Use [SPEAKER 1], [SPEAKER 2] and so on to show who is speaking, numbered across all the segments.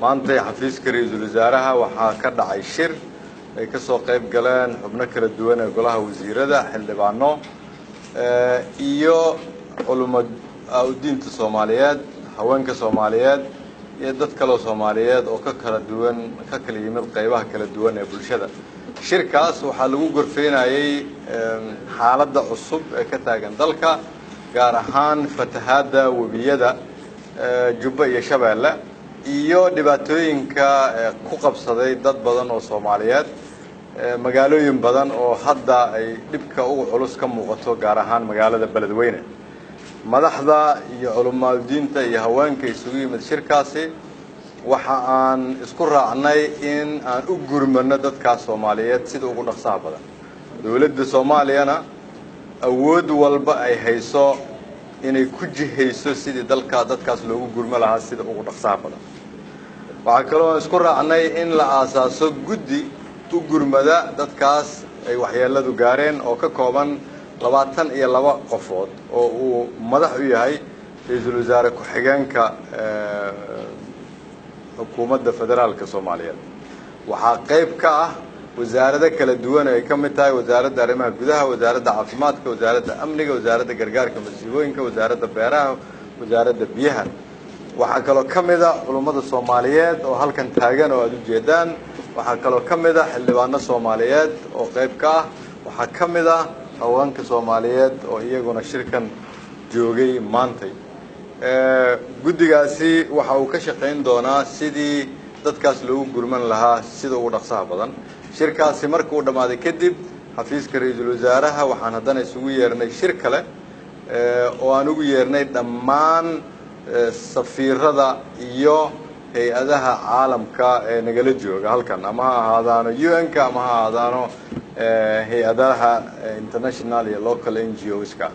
[SPEAKER 1] maanta xafiiska ra'iisul wasaaraha waxaa ka dhacay shir ay ka soo qayb galeen xubno kala duwan ee golaha wasiirada xildhibaano iyo culumad diinta Soomaaliyeed haweenka Soomaaliyeed iyo dad kale oo Soomaaliyeed oo ka kala yimid qaybaha kala duwan ee bulshada shirkaas waxaa lagu gorfeynayay xaaladda cusub ee ka taagan dalka gaar ahaan fatahaadda webiyada Jubba iyo Shabeelle iyo dhibaatooyinka ku qabsaday dad badan oo Soomaaliyeed magaalooyin badan oo hadda ay dhibka ugu culus ka muuqato gaar ahaan magaalada Beledweyne madaxda iyo culumada diinta iyo haweenka isugu yimid shirkaasi waxa aan isku raacnay in aan u gurmano dadka Soomaaliyeed sida ugu dhaqsaha badan dawladda Soomaaliyana awood walba ay hayso inay ku jihayso sidii dadkaas loogu gurmo lahaa sida ugu dhaqsaha badan waxa kale oo isku raacnay in la aasaaso guddi u gurmada dadkaas ay waxyeeladu gaareen oo ka kooban 22 qofood oo uu madax u yahay ra'iisul wasaare ku-xigeenka xukuumadda federaalka Soomaaliyeed waxa qayb ka ah wasaarada kala duwan ay ka mid tahay wasaaradda arrimaha gudaha wasaaradda caafimaadka wasaaradda amniga wasaaradda gargaarka masiibooyinka wasaaradda beeraha wasaaradda biyaha waxa kale oo kamid ah culumada Soomaaliyeed oo halkan taagan oo aad u jeedaan waxa kale oo kamid ah xildhibaano Soomaaliyeed oo qayb ka ah waxa kamid ah haweenka Soomaaliyeed oo iyaguna shirkan joogay maanta guddigaasi waxa uu ka shaqeyn doonaa sidii dadkaas loogu gurman lahaa sida ugu dhaqsaha badan shirkaasi markii uu dhamaaday kadib xafiiska ra'iisul wasaaraha waxaan haddana isugu yeernay shir kale oo aan ugu yeernay dhammaan safiirada iyo hay'adaha caalamka ee nagala jooga halkan ama ha ahaadaano UN-ka ama ha ahaadaano hay'adaha international iyo local NGOs-ka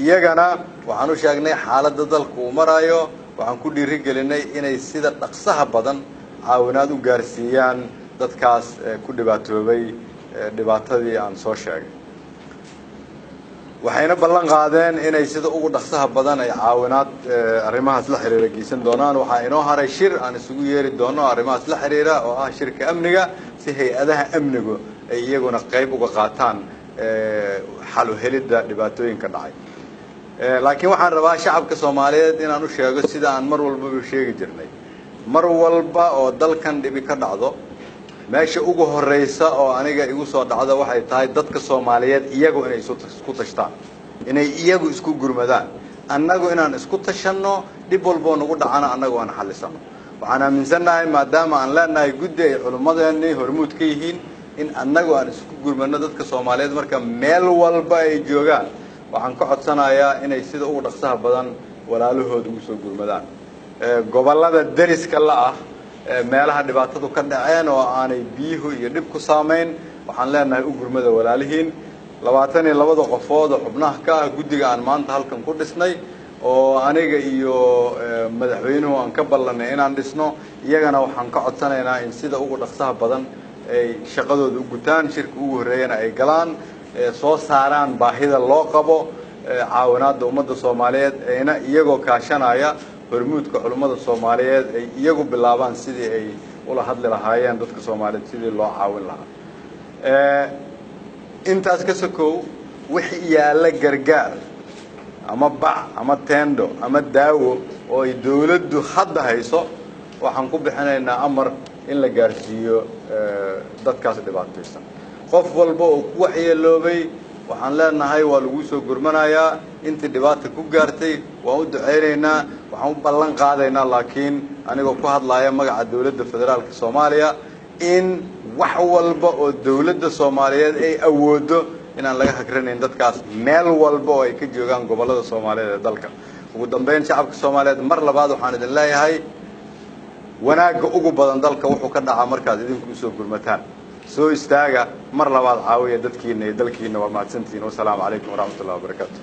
[SPEAKER 1] iyagana waxaan u sheegnay xaaladda dalka uu marayo waxaan ku dhiirigelinay inay sida dhaqsaha badan caawinaad u gaarsiiyaan dadkaas ku dhibaatoobay dhibaatadii aan soo sheegay waxayna ballan qaadeen inay sida ugu dhaqsaha badan ay caawinaad arrimahaas la xiriira geysan doonaan waxaa inoo haray shir aan isugu yeeri doono arrimahaas la xiriira oo ah shirka amniga si hay'adaha amnigu ay iyaguna qayb uga qaataan xal u helidda dhibaatooyinka dhacay laakiin waxaan rabaa shacabka Soomaaliyeed inaan u sheego sida aan mar walba u sheegi jirnay mar walba oo dalkan dhibi ka dhacdo meesha ugu horeysa oo aniga igu soo dhacdo waxay tahay dadka Soomaaliyeed iyagu inay isku tashtaan inay iyagu isku gurmadaan annagu inaan isku tashanno dib walba nagu dhacana annagu aan xallisano waxaan aaminsanahay maadaama aan leenahay guddi ay culimadeena hormuud ka yihiin in annagu aan isku gurmano dadka Soomaaliyeed marka meel walba ay joogaan waxaan ka codsanayaa inay sida ugu dhaqsaha badan walaalahooda ugu soo gurmadaan gobolada dariska la ah meelaha dhibaatadu ka dhaceen oo aanay biyuhu iyo dhib ku saameyn waxaan leenahay u gurmada walaalihiin 22 qofood oo xubnaha ka ah guddiga aan maanta halkan ku dhisnay oo aniga iyo madaxweynuhu aan ka ballanay inaan dhisno iyagana waxaan ka codsanaynaa in sida ugu dhaqsaha badan ay shaqadooda u gutaan shirka ugu horeeyana ay galaan soo saaraan baahida loo qabo caawinaadda ummadda Soomaaliyeed ayna iyagoo kaashanaya hormuudka culimada Soomaaliyeed ay iyagu bilaabaan sidii ay ula hadli lahaayeen dadka Soomaaliyeed sidii loo caawin lahaa intaas ka sokow wixii yaala gargaar ama bac ama tendo ama daawo oo ay dawladdu hadda hayso waxaan ku bixinaynaa amar in la gaarsiiyo dadkaas dhibaataysan qof walba oo ku waxyeeloobay waxaan leenahay waa lagu soo gurmanayaa intii dhibaato ku gaartay waan u duceynaynaa waxaan u ballan qaadaynaa laakiin anigoo ku hadlaaya magaca dawladda federaalka Soomaaliya in wax walba oo dawladda Soomaaliyeed ay awoodo inaan laga hagranayn dadkaas meel walba oo ay ka joogaan gobolada Soomaaliyeed ee dalka ugu dambeyn shacabka Soomaaliyeed mar labaad waxaan idin leeyahay wanaaga ugu badan dalka wuxuu ka dhacaa markaad idinku soo gurmataan soo istaaga mar labaad caawiya dadkiina iyo dalkiina waa mahadsantihiin wassalaamu calaykum waraxmatullaahi wabarakaatuh